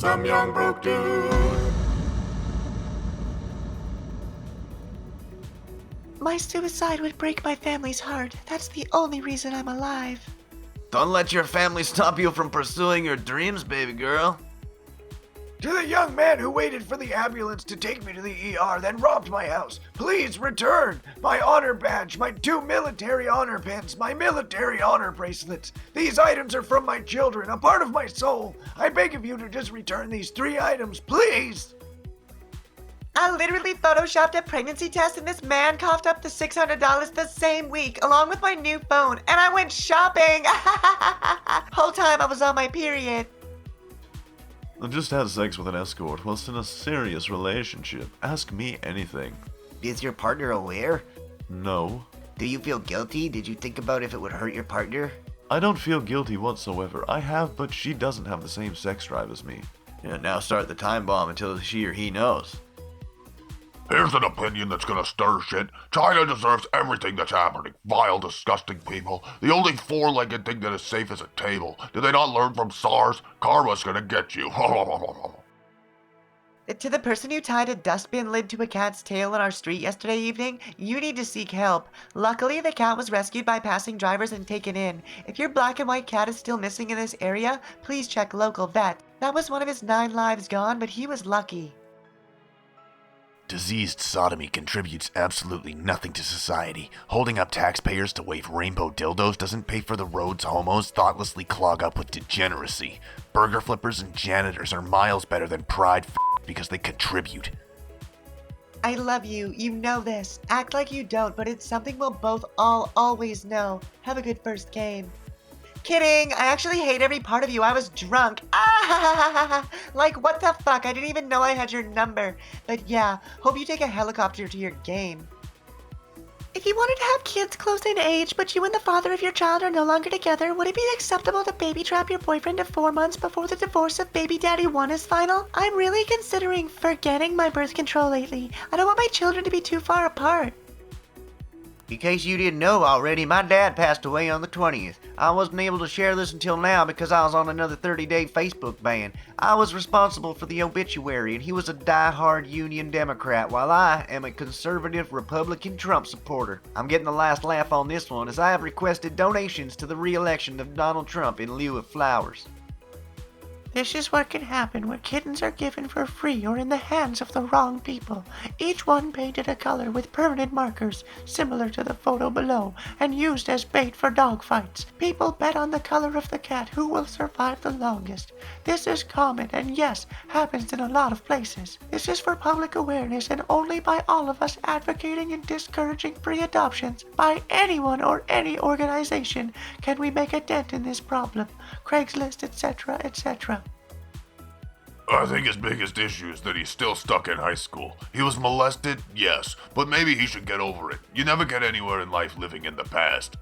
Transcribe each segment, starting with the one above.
some young broke dude. My suicide would break my family's heart. That's the only reason I'm alive. Don't let your family stop you from pursuing your dreams, baby girl. To the young man who waited for the ambulance to take me to the ER, then robbed my house, please return my honor badge, my 2 military honor pins, my military honor bracelets. These items are from my children, a part of my soul. I beg of you to just return these 3 items, please. I literally photoshopped a pregnancy test and this man coughed up the $600 the same week along with my new phone, and I went shopping. Whole time I was on my period. I just had sex with an escort whilst in a serious relationship. Ask me anything. Is your partner aware? No. Do you feel guilty? Did you think about if it would hurt your partner? I don't feel guilty whatsoever. I have, but she doesn't have the same sex drive as me. Yeah, now start the time bomb until she or he knows. Here's an opinion that's gonna stir shit. China deserves everything that's happening. Vile, disgusting people. The only 4-legged thing that is safe is a table. Did they not learn from SARS? Karma's gonna get you. To the person who tied a dustbin lid to a cat's tail on our street yesterday evening, you need to seek help. Luckily, the cat was rescued by passing drivers and taken in. If your black and white cat is still missing in this area, please check local vet. That was one of his 9 lives gone, but he was lucky. Diseased sodomy contributes absolutely nothing to society. Holding up taxpayers to wave rainbow dildos doesn't pay for the roads homos thoughtlessly clog up with degeneracy. Burger flippers and janitors are miles better than pride because they contribute. I love you. You know this. Act like you don't, but it's something we'll both always know. Have a good first game. Kidding! I actually hate every part of you. I was drunk. Like, what the fuck? I didn't even know I had your number. But yeah, hope you take a helicopter to your game. If you wanted to have kids close in age, but you and the father of your child are no longer together, would it be acceptable to baby trap your boyfriend to 4 months before the divorce of baby daddy 1 is final? I'm really considering forgetting my birth control lately. I don't want my children to be too far apart. In case you didn't know already, my dad passed away on the 20th. I wasn't able to share this until now because I was on another 30-day Facebook ban. I was responsible for the obituary, and he was a die-hard Union Democrat, while I am a conservative Republican Trump supporter. I'm getting the last laugh on this one, as I have requested donations to the re-election of Donald Trump in lieu of flowers. This is what can happen when kittens are given for free or in the hands of the wrong people. Each one painted a color with permanent markers, similar to the photo below, and used as bait for dog fights. People bet on the color of the cat who will survive the longest. This is common and yes, happens in a lot of places. This is for public awareness, and only by all of us advocating and discouraging free adoptions by anyone or any organization can we make a dent in this problem. Craigslist, etc., etc. I think his biggest issue is that he's still stuck in high school. He was molested, yes, but maybe he should get over it. You never get anywhere in life living in the past.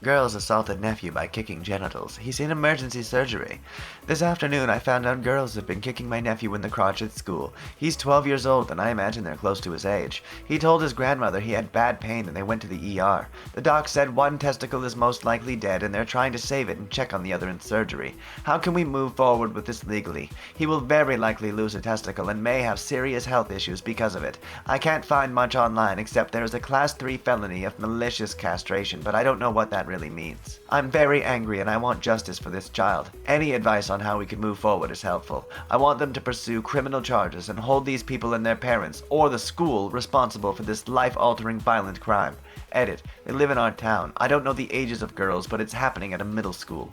Girls assaulted nephew by kicking genitals. He's in emergency surgery. This afternoon I found out girls have been kicking my nephew in the crotch at school. He's 12 years old and I imagine they're close to his age. He told his grandmother he had bad pain and they went to the ER. The doc said one testicle is most likely dead and they're trying to save it and check on the other in surgery. How can we move forward with this legally? He will very likely lose a testicle and may have serious health issues because of it. I can't find much online except there is a class 3 felony of malicious castration, but I don't know what that really means. I'm very angry and I want justice for this child. Any advice on how we can move forward is helpful. I want them to pursue criminal charges and hold these people and their parents, or the school, responsible for this life-altering violent crime. Edit. They live in our town. I don't know the ages of girls, but it's happening at a middle school.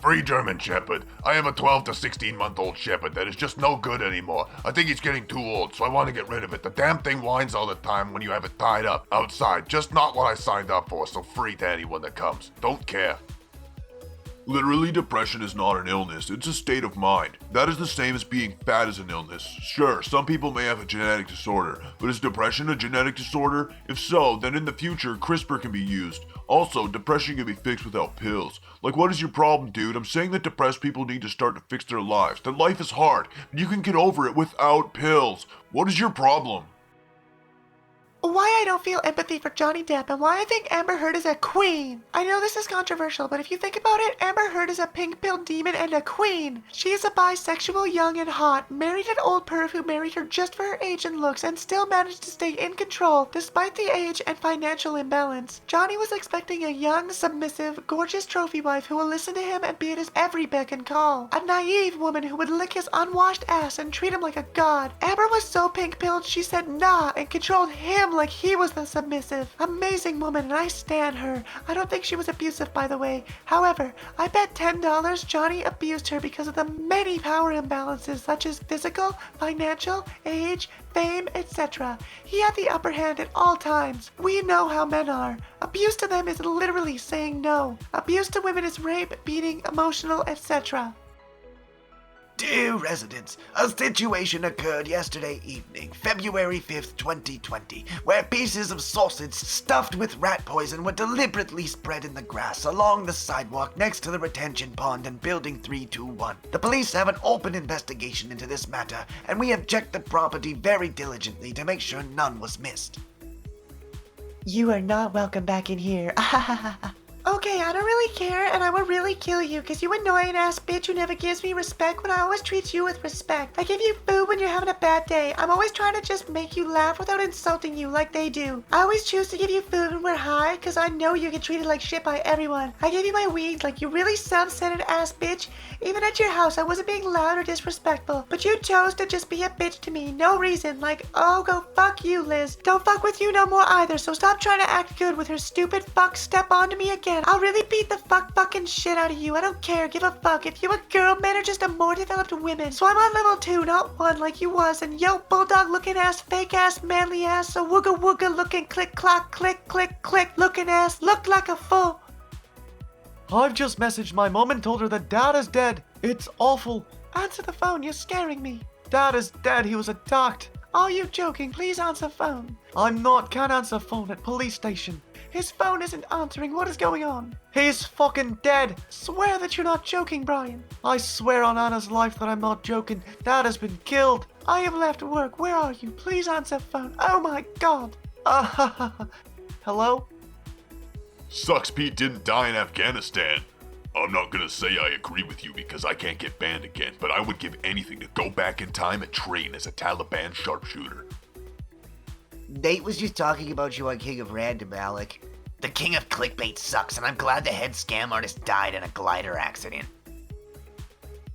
Free German Shepherd. I have a 12 to 16-month-old Shepherd that is just no good anymore. I think he's getting too old, so I want to get rid of it. The damn thing whines all the time when you have it tied up outside. Just not what I signed up for, so free to anyone that comes. Don't care. Literally, depression is not an illness, it's a state of mind. That is the same as being fat is an illness. Sure, some people may have a genetic disorder, but is depression a genetic disorder? If so, then in the future, CRISPR can be used. Also, depression can be fixed without pills. Like, what is your problem, dude? I'm saying that depressed people need to start to fix their lives. That life is hard, and you can get over it without pills. What is your problem? why I don't feel empathy for Johnny Depp and why I think Amber Heard is a queen. I know this is controversial, but if you think about it, Amber Heard is a pink-pilled demon and a queen. She is a bisexual, young and hot, married an old perv who married her just for her age and looks and still managed to stay in control despite the age and financial imbalance. Johnny was expecting a young, submissive, gorgeous trophy wife who will listen to him and be at his every beck and call. A naive woman who would lick his unwashed ass and treat him like a god. Amber was so pink-pilled she said nah and controlled him like he was the submissive. Amazing woman, and I stan her. I don't think she was abusive, by the way. However, I bet $10 Johnny abused her because of the many power imbalances such as physical, financial, age, fame, etc. He had the upper hand at all times. We know how men are. Abuse to them is literally saying no. Abuse to women is rape, beating, emotional, etc. Dear residents, a situation occurred yesterday evening, February 5th, 2020, where pieces of sausage stuffed with rat poison were deliberately spread in the grass along the sidewalk next to the retention pond in Building 321. The police have an open investigation into this matter, and we have checked the property very diligently to make sure none was missed. You are not welcome back in here. Okay, I don't really care, and I will really kill you, cause you annoying ass bitch who never gives me respect when I always treat you with respect. I give you food when you're having a bad day. I'm always trying to just make you laugh without insulting you like they do. I always choose to give you food when we're high, cause I know you get treated like shit by everyone. I give you my weed like you really self-centered ass bitch. Even at your house, I wasn't being loud or disrespectful, but you chose to just be a bitch to me, no reason, like, oh, go fuck you, Liz. Don't fuck with you no more either, so stop trying to act good with her stupid fuck step onto me again. I'll really beat the fucking shit out of you. I don't care, give a fuck. If you a girl, men are just a more developed women. So I'm on level 2, not 1 like you was, and yo, bulldog looking ass, fake ass, manly ass, so wooga wooga looking click clock, click click click looking ass, looked like a fool. I've just messaged my mom and told her that Dad is dead. It's awful. Answer the phone, you're scaring me. Dad is dead. He was attacked. Are you joking? Please answer phone. I'm not. Can't answer phone at police station. His phone isn't answering. What is going on? He's fucking dead. Swear that you're not joking, Brian. I swear on Anna's life that I'm not joking. Dad has been killed. I have left work. Where are you? Please answer phone. Oh my god. Hello? Sucks Pete didn't die in Afghanistan. I'm not gonna say I agree with you because I can't get banned again, but I would give anything to go back in time and train as a Taliban sharpshooter. Nate was just talking about you on King of Random, Alec. The king of clickbait sucks, and I'm glad the head scam artist died in a glider accident.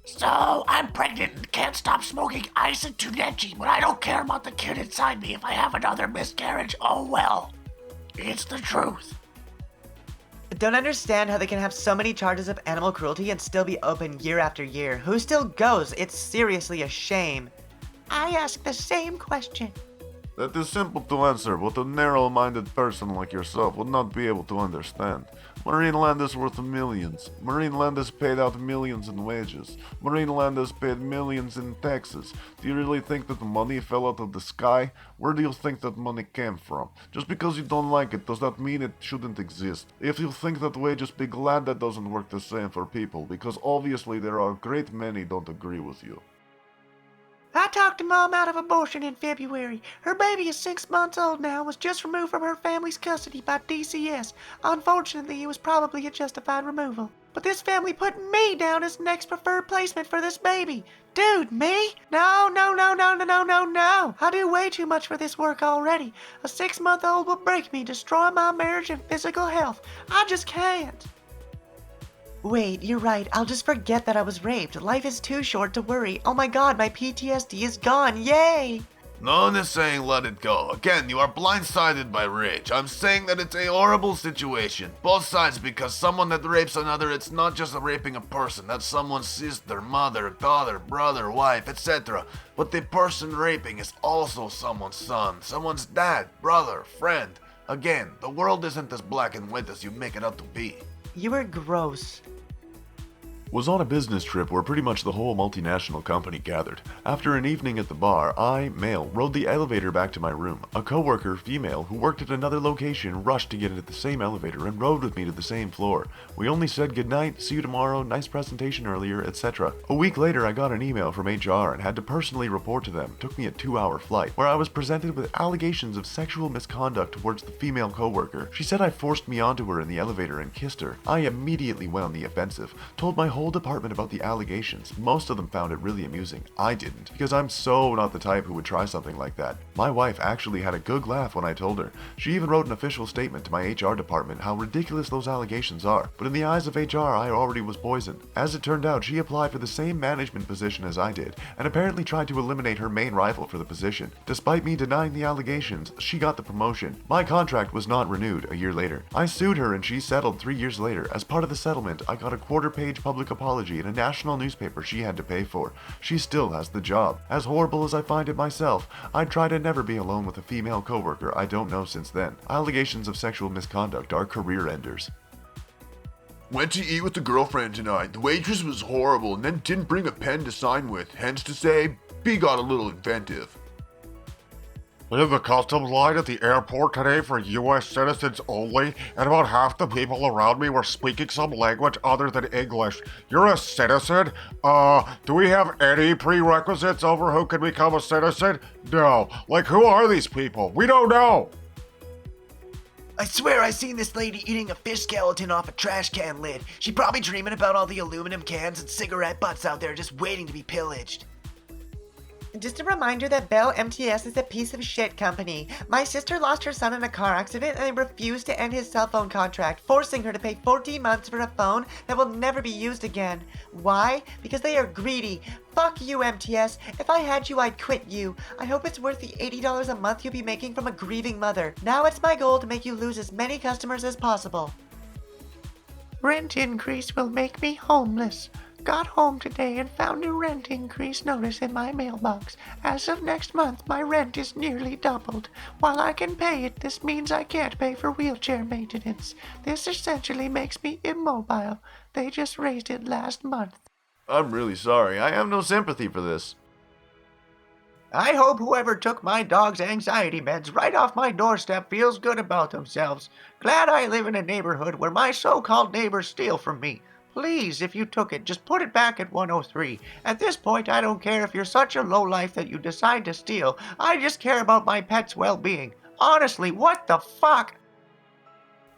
So, I'm pregnant and can't stop smoking ice and Tunechi, but I don't care about the kid inside me. If I have another miscarriage, oh well. It's the truth. I don't understand how they can have so many charges of animal cruelty and still be open year after year. Who still goes? It's seriously a shame. I ask the same question. That is simple to answer, but a narrow-minded person like yourself would not be able to understand. Marine land is worth millions. Marine land has paid out millions in wages. Marine land has paid millions in taxes. Do you really think that the money fell out of the sky? Where do you think that money came from? Just because you don't like it, does that mean it shouldn't exist? If you think that way, just be glad that doesn't work the same for people, because obviously there are a great many don't agree with you. I talked Mom out of abortion in February. Her baby is 6 months old now, was just removed from her family's custody by DCS. Unfortunately, it was probably a justified removal. But this family put me down as next preferred placement for this baby. Dude, me? No. I do way too much for this work already. A 6-month-old will break me, destroy my marriage and physical health. I just can't. Wait, you're right. I'll just forget that I was raped. Life is too short to worry. Oh my god, my PTSD is gone. Yay! No one is saying let it go. Again, you are blindsided by rage. I'm saying that it's a horrible situation. Both sides, because someone that rapes another, it's not just raping a person. That's someone's sister, mother, daughter, brother, wife, etc. But the person raping is also someone's son, someone's dad, brother, friend. Again, the world isn't as black and white as you make it out to be. You are gross. Was on a business trip where pretty much the whole multinational company gathered. After an evening at the bar, I, male, rode the elevator back to my room. A coworker, female, who worked at another location rushed to get into the same elevator and rode with me to the same floor. We only said goodnight, see you tomorrow, nice presentation earlier, etc. A week later, I got an email from HR and had to personally report to them. It took me a 2-hour flight, where I was presented with allegations of sexual misconduct towards the female coworker. She said I forced me onto her in the elevator and kissed her. I immediately went on the offensive, told my whole department about the allegations. Most of them found it really amusing. I didn't, because I'm so not the type who would try something like that. My wife actually had a good laugh when I told her. She even wrote an official statement to my HR department how ridiculous those allegations are. But in the eyes of HR, I already was poisoned. As it turned out, she applied for the same management position as I did, and apparently tried to eliminate her main rival for the position. Despite me denying the allegations, she got the promotion. My contract was not renewed a year later. I sued her and she settled 3 years later. As part of the settlement, I got a quarter-page public apology in a national newspaper she had to pay for. She still has the job. As horrible as I find it myself, I'd try to never be alone with a female coworker I don't know since then. Allegations of sexual misconduct are career enders. Went to eat with a girlfriend tonight. The waitress was horrible and then didn't bring a pen to sign with. Hence to say, B got a little inventive. Leave the customs line at the airport today for U.S. citizens only, and about half the people around me were speaking some language other than English. You're a citizen? Do we have any prerequisites over who can become a citizen? No. Like, who are these people? We don't know. I swear I seen this lady eating a fish skeleton off a trash can lid. She probably dreaming about all the aluminum cans and cigarette butts out there just waiting to be pillaged. Just a reminder that Bell MTS is a piece of shit company. My sister lost her son in a car accident and they refused to end his cell phone contract, forcing her to pay 14 months for a phone that will never be used again. Why? Because they are greedy. Fuck you, MTS. If I had you, I'd quit you. I hope it's worth the $80 a month you'll be making from a grieving mother. Now it's my goal to make you lose as many customers as possible. Rent increase will make me homeless. Got home today and found a rent increase notice in my mailbox. As of next month, my rent is nearly doubled. While I can pay it, this means I can't pay for wheelchair maintenance. This essentially makes me immobile. They just raised it last month. I'm really sorry. I have no sympathy for this. I hope whoever took my dog's anxiety meds right off my doorstep feels good about themselves. Glad I live in a neighborhood where my so-called neighbors steal from me. Please, if you took it, just put it back at 103. At this point, I don't care if you're such a lowlife that you decide to steal. I just care about my pet's well-being. Honestly, what the fuck?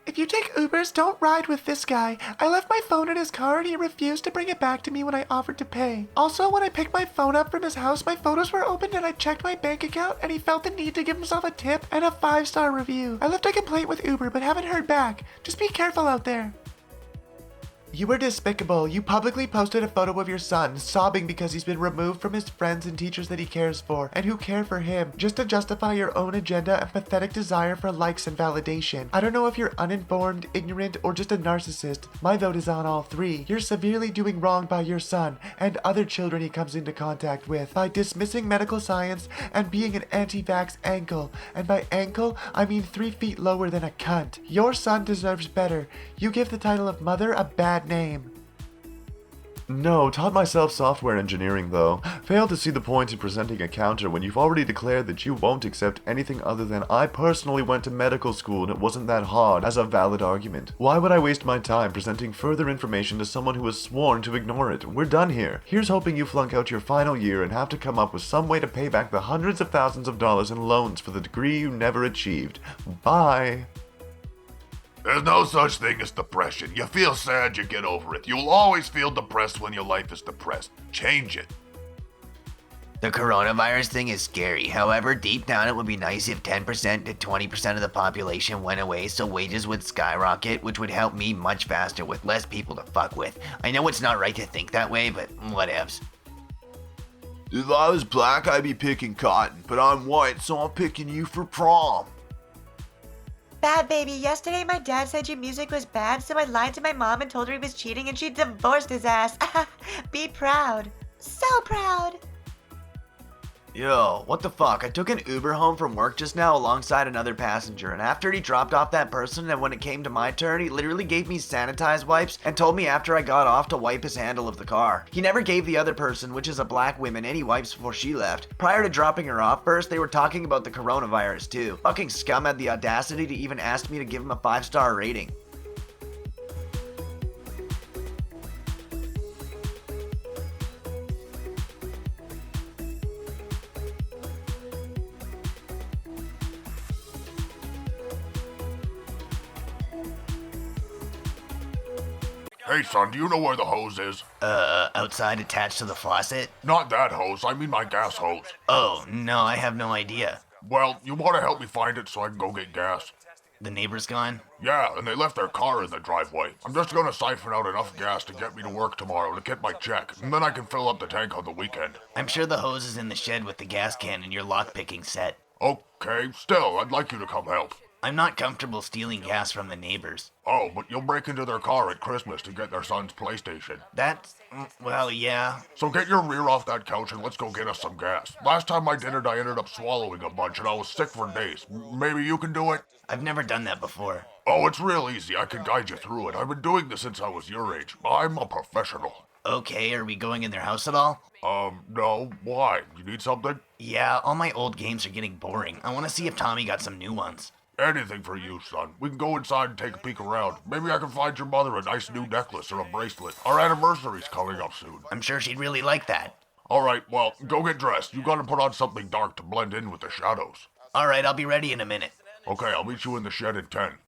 If you take Ubers, don't ride with this guy. I left my phone in his car and he refused to bring it back to me when I offered to pay. Also, when I picked my phone up from his house, my photos were opened and I checked my bank account and he felt the need to give himself a tip and a 5-star review. I left a complaint with Uber but haven't heard back. Just be careful out there. You were despicable. You publicly posted a photo of your son, sobbing because he's been removed from his friends and teachers that he cares for, and who care for him, just to justify your own agenda and pathetic desire for likes and validation. I don't know if you're uninformed, ignorant, or just a narcissist. My vote is on all three. You're severely doing wrong by your son, and other children he comes into contact with, by dismissing medical science and being an anti-vax ankle. And by ankle, I mean 3 feet lower than a cunt. Your son deserves better. You give the title of mother a bad name. No, taught myself software engineering though. Failed to see the point in presenting a counter when you've already declared that you won't accept anything other than I personally went to medical school and it wasn't that hard as a valid argument. Why would I waste my time presenting further information to someone who has sworn to ignore it? We're done here. Here's hoping you flunk out your final year and have to come up with some way to pay back the hundreds of thousands of dollars in loans for the degree you never achieved. Bye. There's no such thing as depression. You feel sad, you get over it. You'll always feel depressed when your life is depressed. Change it. The coronavirus thing is scary. However, deep down it would be nice if 10% to 20% of the population went away so wages would skyrocket, which would help me much faster with less people to fuck with. I know it's not right to think that way, but whatevs. If I was black, I'd be picking cotton, but I'm white, so I'm picking you for prom. Bad baby, yesterday my dad said your music was bad, so I lied to my mom and told her he was cheating and she divorced his ass. Be proud. So proud. Yo, what the fuck? I took an Uber home from work just now alongside another passenger, and after he dropped off that person and when it came to my turn, he literally gave me sanitized wipes and told me after I got off to wipe his handle of the car. He never gave the other person, which is a black woman, any wipes before she left. Prior to dropping her off first, they were talking about the coronavirus too. Fucking scum had the audacity to even ask me to give him a 5-star rating. Hey son, do you know where the hose is? Outside attached to the faucet? Not that hose, I mean my gas hose. Oh, no, I have no idea. Well, you want to help me find it so I can go get gas? The neighbor's gone? Yeah, and they left their car in the driveway. I'm just gonna siphon out enough gas to get me to work tomorrow to get my check, and then I can fill up the tank on the weekend. I'm sure the hose is in the shed with the gas can and your lockpicking set. Okay, still, I'd like you to come help. I'm not comfortable stealing gas from the neighbors. Oh, but you'll break into their car at Christmas to get their son's PlayStation. That's, well, yeah. So get your rear off that couch and let's go get us some gas. Last time I did it, I ended up swallowing a bunch and I was sick for days. Maybe you can do it? I've never done that before. Oh, it's real easy. I can guide you through it. I've been doing this since I was your age. I'm a professional. Okay, are we going in their house at all? No. Why? You need something? Yeah, all my old games are getting boring. I want to see if Tommy got some new ones. Anything for you, son. We can go inside and take a peek around. Maybe I can find your mother a nice new necklace or a bracelet. Our anniversary's coming up soon. I'm sure she'd really like that. Alright, well, go get dressed. You gotta put on something dark to blend in with the shadows. Alright, I'll be ready in a minute. Okay, I'll meet you in the shed at 10.